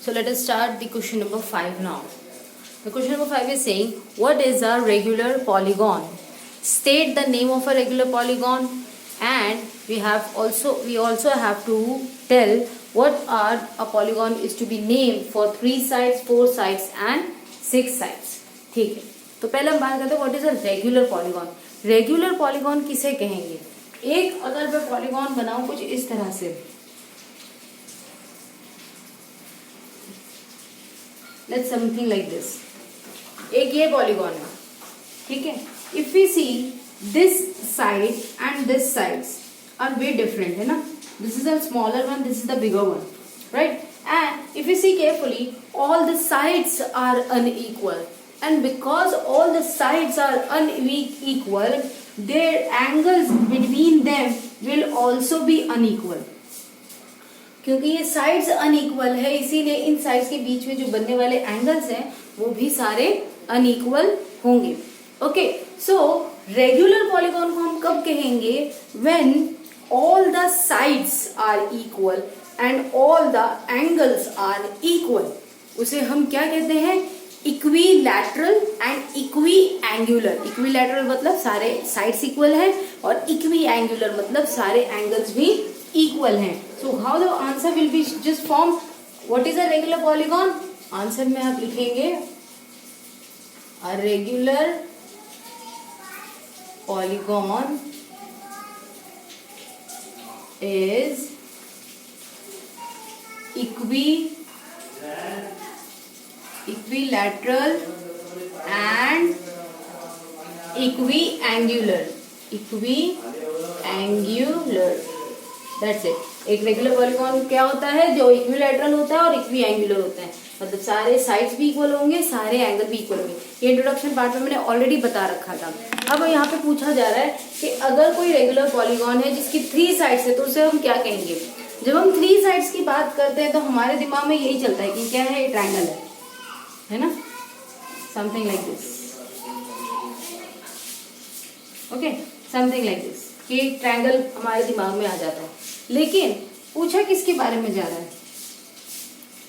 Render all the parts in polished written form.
So let us start the question number 5 now. The question number 5 is saying, what is a regular polygon? State the name of a regular polygon, and we also have to tell what are a polygon is to be named for 3 sides, 4 sides and 6 sides. ठीक है, तो पहले हम बात करते हैं what is a regular polygon. Regular polygon किसे कहेंगे? एक अगर मैं पॉलीगॉन बनाऊं कुछ इस तरह से, लेट्स समथिंग लाइक दिस. एक ये पॉलीगॉन है, ठीक है. If we see this side and this sides are way different, है ना. This is a smaller one, this is the bigger one, right. And if you see carefully, all the sides are unequal, and because all the sides are unequal, their angles between them will also be unequal. क्योंकि ये sides unequal है, इसीलिए इन sides के बीच में जो बनने वाले angles हैं वो भी सारे अनइक्वल होंगे. ओके, सो रेगुलर पॉलीगॉन को हम कब कहेंगे? When all the sides are equal and all the angles are equal. उसे हम क्या कहते हैं? Equilateral and इक्विएंगुलर. इक्विलैटरल मतलब सारे साइड्स इक्वल हैं और इक्विएंगुलर मतलब सारे एंगल्स भी इक्वल हैं. So how the answer will be just form. What is a regular polygon? Answer में आप लिखेंगे a regular polygon is equilateral and equiangular. That's it. एक रेगुलर पॉलीगॉन क्या होता है? जो इक्विलैटरल होता है और इक्विएंगुलर होता है, मतलब सारे साइड्स भी इक्वल होंगे, सारे एंगल भी इक्वल होंगे. ये इंट्रोडक्शन पार्ट में मैंने ऑलरेडी बता रखा था. अब यहाँ पे पूछा जा रहा है कि अगर कोई रेगुलर पॉलीगॉन है जिसकी 3 साइड्स है तो उसे हम क्या कहेंगे? जब हम 3 साइड्स की बात करते हैं तो हमारे दिमाग में यही चलता है कि क्या है? ट्रायंगल है ना, something like this. Okay, something like this, कि ट्रायंगल हमारे दिमाग में आ जाता है. लेकिन पूछा किसके बारे में जा रहा है?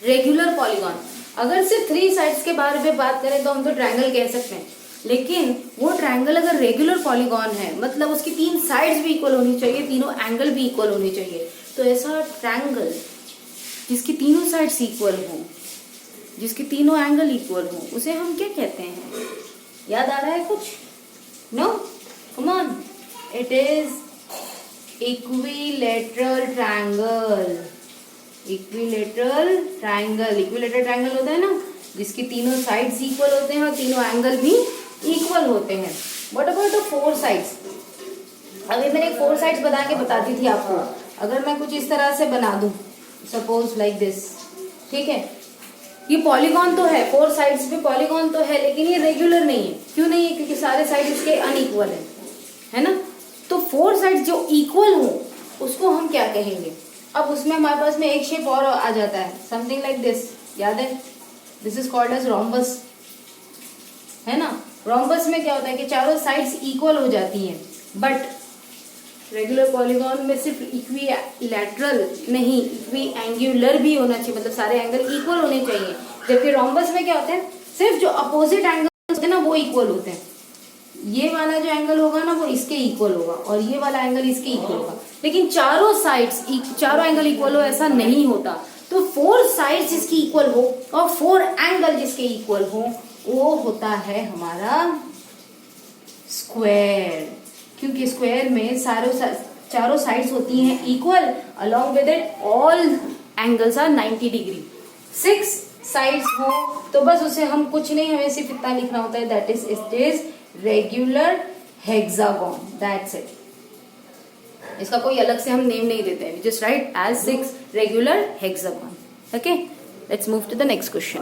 Regular polygon. अगर सिर्फ 3 साइड्स के बारे में बात करें तो हम तो ट्रायंगल कह सकते हैं, लेकिन वो ट्रायंगल अगर रेगुलर पॉलीगॉन है मतलब उसकी 3 साइड्स भी इक्वल होनी चाहिए, तीनों एंगल भी इक्वल होने चाहिए. तो ऐसा ट्रायंगल जिसकी तीनों साइड्स इक्वल हो, जिसके तीनों एंगल इक्वल हो, उसे हम क्या कहते हैं? याद आ रहा है कुछ? No, come on. It is equilateral triangle. Equilateral triangle. Equilateral triangle होता है ना जिसकी तीनों साइड्स इक्वल होते हैं और तीनों एंगल भी इक्वल होते हैं. What about the 4 sides? अभी मैंने 4 साइड्स बना के बताती थी आपको. अगर मैं कुछ इस तरह से बना दूं, सपोज लाइक दिस, ठीक है. ये पॉलीगॉन तो है, 4 साइड्स पे पॉलीगॉन तो है, लेकिन ये रेगुलर नहीं है. क्यों नहीं है? क्योंकि सारे साइड इसके अनइक्वल है ना. तो 4 साइड्स जो इक्वल हो उसको हम क्या कहेंगे? अब उसमें हमारे पास में एक शेप और आ जाता है, समथिंग लाइक दिस. याद है? This is called as rhombus, है ना. रोम्बस में क्या होता है कि चारों साइड्स इक्वल हो जाती हैं. बट रेगुलर पॉलीगॉन में सिर्फ इक्विलैटरल नहीं, इक्विएंगुलर भी होना चाहिए, मतलब सारे एंगल इक्वल होने चाहिए. जबकि रोम्बस में क्या होता है? सिर्फ जो अपोजिट एंगल होते हैं ना वो इक्वल होते हैं. ये वाला जो एंगल होगा ना वो इसके इक्वल होगा और ये वाला एंगल इसके इक्वल होगा, लेकिन चारों साइड्स चारों एंगल इक्वल हो ऐसा नहीं होता. तो 4 साइड्स जिसकी इक्वल हो और 4 एंगल जिसके इक्वल हो वो होता है हमारा स्क्वायर. क्योंकि स्क्वायर में चारों साइड्स होती हैं equal, along with it all angles are 90 degree. 6 sides हो तो बस उसे हम कुछ नहीं, हमें सिर्फ इतना लिखना होता है, that is it is regular hexagon. That's it. इसका कोई अलग से हम नेम नहीं देते हैं, just write as 6 regular hexagon. Okay, let's move to the next question.